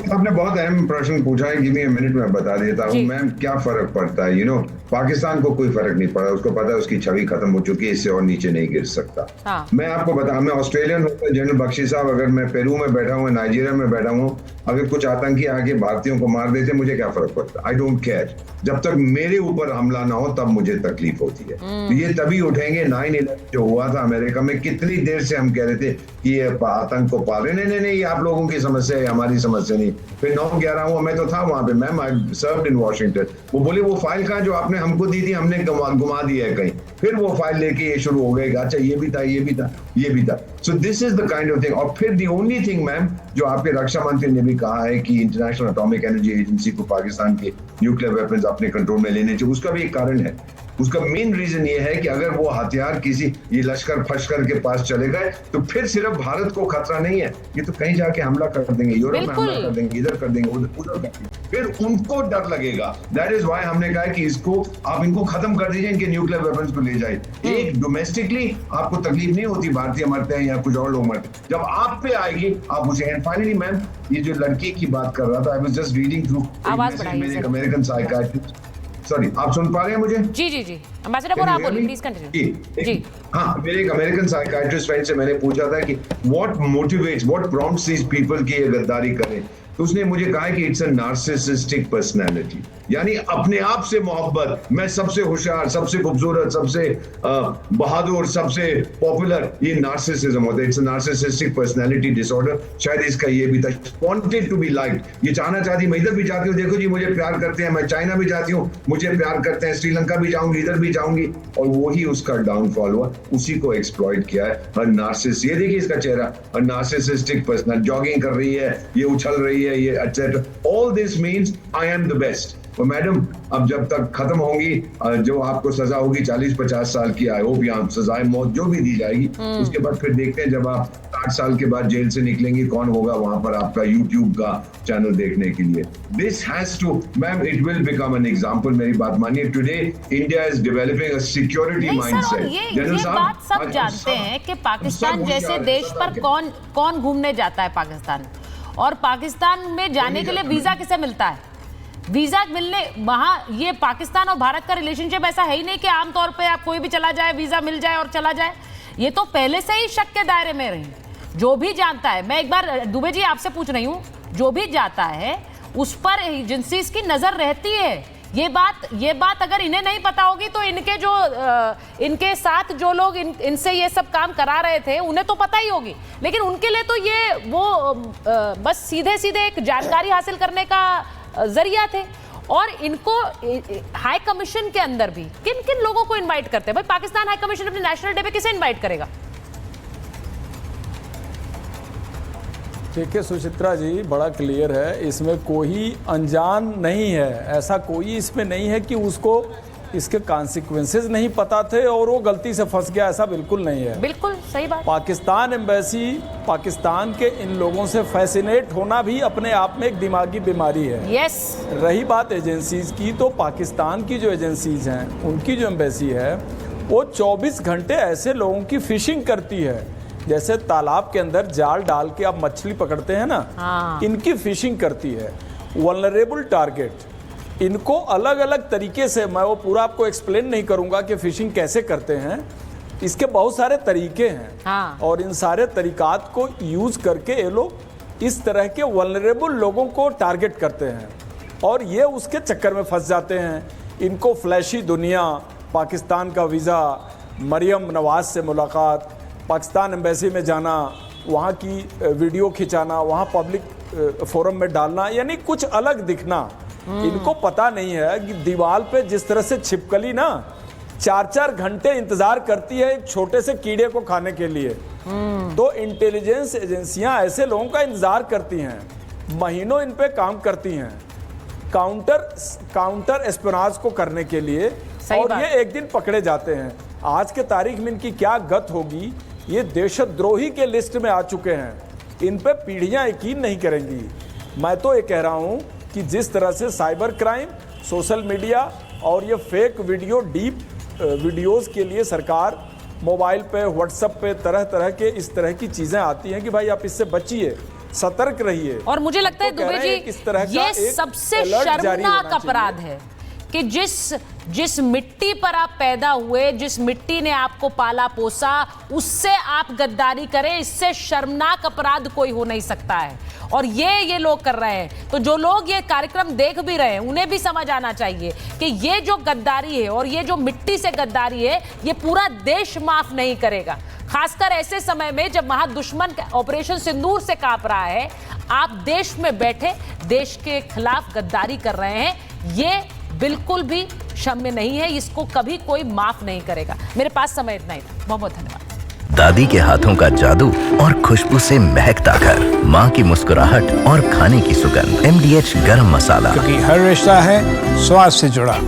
आपने बहुत अहम प्रश्न पूछा है, गिव मी अ मिनट में बता देता हूँ। मैम, क्या फर्क पड़ता है? पाकिस्तान को कोई फर्क नहीं पड़ा, उसको पता है उसकी छवि खत्म हो चुकी है, इससे और नीचे नहीं गिर सकता। हाँ। मैं आपको बता, मैं ऑस्ट्रेलियन हूँ, जनरल बख्शी साहब, अगर मैं पेरू में बैठा हूँ, नाइजीरिया में बैठा हूँ, अगर कुछ आतंकी आके भारतीयों को मार देते, मुझे क्या फर्क पड़ता? I don't care. जब तक मेरे ऊपर हमला ना हो तब मुझे तकलीफ होती है। तो ये तभी उठेंगे। 9/11 जो हुआ था अमेरिका में, कितनी देर से हम कह रहे थे कि ये आतंक को पाल रहे, नहीं, ये आप लोगों की समस्या है, हमारी समस्या नहीं। फिर 9/11 हुआ, मैं तो था वहां पे, ma'am, I served in Washington. वो बोले वो फाइल कहाँ जो आपने हमको दी थी, हमने घुमा दिया है कहीं। फिर वो फाइल लेके ये शुरू हो गए, अच्छा ये भी था, ये भी था, ये भी था। So this is the kind of thing. और फिर दी ओनली थिंग मैम, जो आपके रक्षा मंत्री ने भी कहा है कि इंटरनेशनल एटॉमिक एनर्जी एजेंसी को पाकिस्तान के न्यूक्लियर वेपन्स अपने कंट्रोल में लेने चाहिए, उसका भी एक कारण है। उसका मेन रीजन ये है कि अगर वो हथियार किसी ये लश्कर फश्कर के पास चले गए तो फिर सिर्फ भारत को खतरा नहीं है, ये तो कहीं जाके हमला कर देंगे, यूरोप में हमला कर देंगे, इधर कर देंगे, उधर कर देंगे, फिर उनको डर लगेगा। दैट इज व्हाई हमने कहा कि इसको आप इनको खत्म कर दीजिए, इनके न्यूक्लियर वेपन्स को ले जाए। एक डोमेस्टिकली आपको तकलीफ नहीं होती, भारतीय मरते हैं या कुछ और लोग मरते हैं, जब आप पे आएगी आप उसे। एंड फाइनली मैम, ये जो लड़की की बात कर रहा था, I was just reading through American psychiatrist. Sorry, आप सुन पा रहे हैं मुझे? जी एम्बेसडर वोरा, आप बोलिए, प्लीज कंटिन्यू। जी हाँ, मेरे एक अमेरिकन साइकियाट्रिस्ट फ्रेंड से मैंने पूछा था कि what motivates, what prompts these people की ये गद्दारी करें, तो उसने मुझे कहा कि इट्स अ नार्सिसिस्टिक पर्सनालिटी, यानी अपने आप से मोहब्बत, मैं सबसे होशियार, सबसे खूबसूरत, सबसे बहादुर, सबसे पॉपुलर, ये नार्सिसिज्म होता है। It's a narcissistic personality disorder. शायद इसका ये भी था, वांटेड टू बी लाइक्ड। ये चाहना चाहती, मैं इधर भी जाती हूँ, देखो जी मुझे प्यार करते हैं, मैं चाइना भी जाती हूँ, मुझे प्यार करते हैं, श्रीलंका भी जाऊंगी, इधर भी जाऊंगी, और वही उसका डाउनफॉल हुआ, उसी को एक्सप्लॉइट किया है। नार्सिस, ये देखिए इसका चेहरा, नार्सिसिस्टिक पर्सनल, जॉगिंग कर रही है, ये उछल रही है, ये etcetera. All this means I am the best. और मैडम, अब जब तक खत्म होंगी, जो आपको सजा होगी 40-50 साल की, आई होप, या सजाए मौत जो भी दी जाएगी, उसके बाद फिर देखते हैं जब आप 60 साल के बाद जेल से निकलेंगे, कौन होगा वहां पर आपका यूट्यूब का चैनल देखने के लिए। This has to, ma'am, it will become an example. मेरी बात मानिए, today India is developing a security mindset. ये बात सब जानते हैं कि पाकिस्तान जैसे देश पर कौन घूमने जाता है पाकिस्तान, और पाकिस्तान में जाने के लिए वीजा किसे मिलता है? वीजा मिलने वहां, ये पाकिस्तान और भारत का रिलेशनशिप ऐसा है ही नहीं कि आमतौर पे आप कोई भी चला जाए, वीजा मिल जाए और चला जाए। ये तो पहले से ही शक के दायरे में रही। जो भी जानता है, मैं एक बार दुबे जी आपसे पूछ रही हूँ, जो भी जाता है उस पर एजेंसीज की नजर रहती है। ये बात अगर इन्हें नहीं पता होगी तो इनके साथ जो लोग इनसे ये सब काम करा रहे थे उन्हें तो पता ही होगी, लेकिन उनके लिए तो ये बस सीधे एक जानकारी हासिल करने का जरिया थे। और इनको हाई कमीशन के अंदर भी किन किन लोगों को इनवाइट करते हैं? भाई, पाकिस्तान हाई कमीशन अपने नेशनल डे पे किसे इनवाइट करेगा? देखिए सुचित्रा जी, बड़ा क्लियर है, इसमें कोई अनजान नहीं है, ऐसा कोई इसमें नहीं है कि उसको इसके कॉन्सिक्वेंसेस नहीं पता थे और वो गलती से फंस गया, ऐसा बिल्कुल नहीं है। बिल्कुल सही बात। पाकिस्तान एम्बेसी, पाकिस्तान के इन लोगों से फैसिनेट होना भी अपने आप में एक दिमागी बीमारी है। यस। रही बात एजेंसीज की, तो पाकिस्तान की जो एजेंसीज हैं, उनकी जो एम्बेसी है, वो 24 घंटे ऐसे लोगों की फिशिंग करती है जैसे तालाब के अंदर जाल डाल के आप मछली पकड़ते हैं ना, इनकी फिशिंग करती है। वल्नरेबल टारगेट, इनको अलग अलग तरीके से, मैं वो पूरा आपको एक्सप्लेन नहीं करूंगा कि फिशिंग कैसे करते हैं, इसके बहुत सारे तरीके हैं। और इन सारे तरीकात को यूज करके ये लोग इस तरह के वल्नरेबल लोगों को टारगेट करते हैं और ये उसके चक्कर में फंस जाते हैं। इनको फ्लैशी दुनिया, पाकिस्तान का वीज़ा, मरियम नवाज से मुलाकात, पाकिस्तान एम्बेसी में जाना, वहाँ की वीडियो खिंचाना, वहाँ पब्लिक फोरम में डालना, यानी कुछ अलग दिखना। इनको पता नहीं है कि दीवार पे जिस तरह से छिपकली ना 4-4 घंटे इंतजार करती है एक छोटे से कीड़े को खाने के लिए, तो इंटेलिजेंस एजेंसियां ऐसे लोगों का इंतजार करती हैं, महीनों इन पे काम करती हैं काउंटर एस्पियोनाज को करने के लिए, और ये एक दिन पकड़े जाते हैं। आज के तारीख में इनकी क्या गत होगी, ये देशद्रोही के लिस्ट में आ चुके हैं। इन पे पीढ़ियां यकीन नहीं करेंगी। मैं तो ये कह रहा हूं कि जिस तरह से साइबर क्राइम, सोशल मीडिया और ये फेक वीडियो, डीप वीडियोस के लिए सरकार मोबाइल पे, व्हाट्सएप पे तरह तरह के इस तरह की चीज़ें आती हैं कि भाई आप इससे बचिए, सतर्क रहिए। और मुझे लगता है दुबे जी, ये सबसे शर्मनाक अपराध है कि जिस मिट्टी पर आप पैदा हुए, जिस मिट्टी ने आपको पाला पोसा, उससे आप गद्दारी करें, इससे शर्मनाक अपराध कोई हो नहीं सकता है। और ये लोग कर रहे हैं, तो जो लोग ये कार्यक्रम देख भी रहे हैं उन्हें भी समझ आना चाहिए कि ये जो गद्दारी है और ये जो मिट्टी से गद्दारी है, ये पूरा देश माफ नहीं करेगा। खासकर ऐसे समय में जब महादुश्मन ऑपरेशन सिंदूर से कांप रहा है, आप देश में बैठे देश के खिलाफ गद्दारी कर रहे हैं, ये बिल्कुल भी क्षम्य नहीं है, इसको कभी कोई माफ नहीं करेगा। मेरे पास समय इतना ही था, बहुत बहुत धन्यवाद। दादी के हाथों का जादू और खुशबू से महकता घर, माँ की मुस्कुराहट और खाने की सुगंध, MDH गरम मसाला, क्योंकि हर रिश्ता है स्वाद से जुड़ा।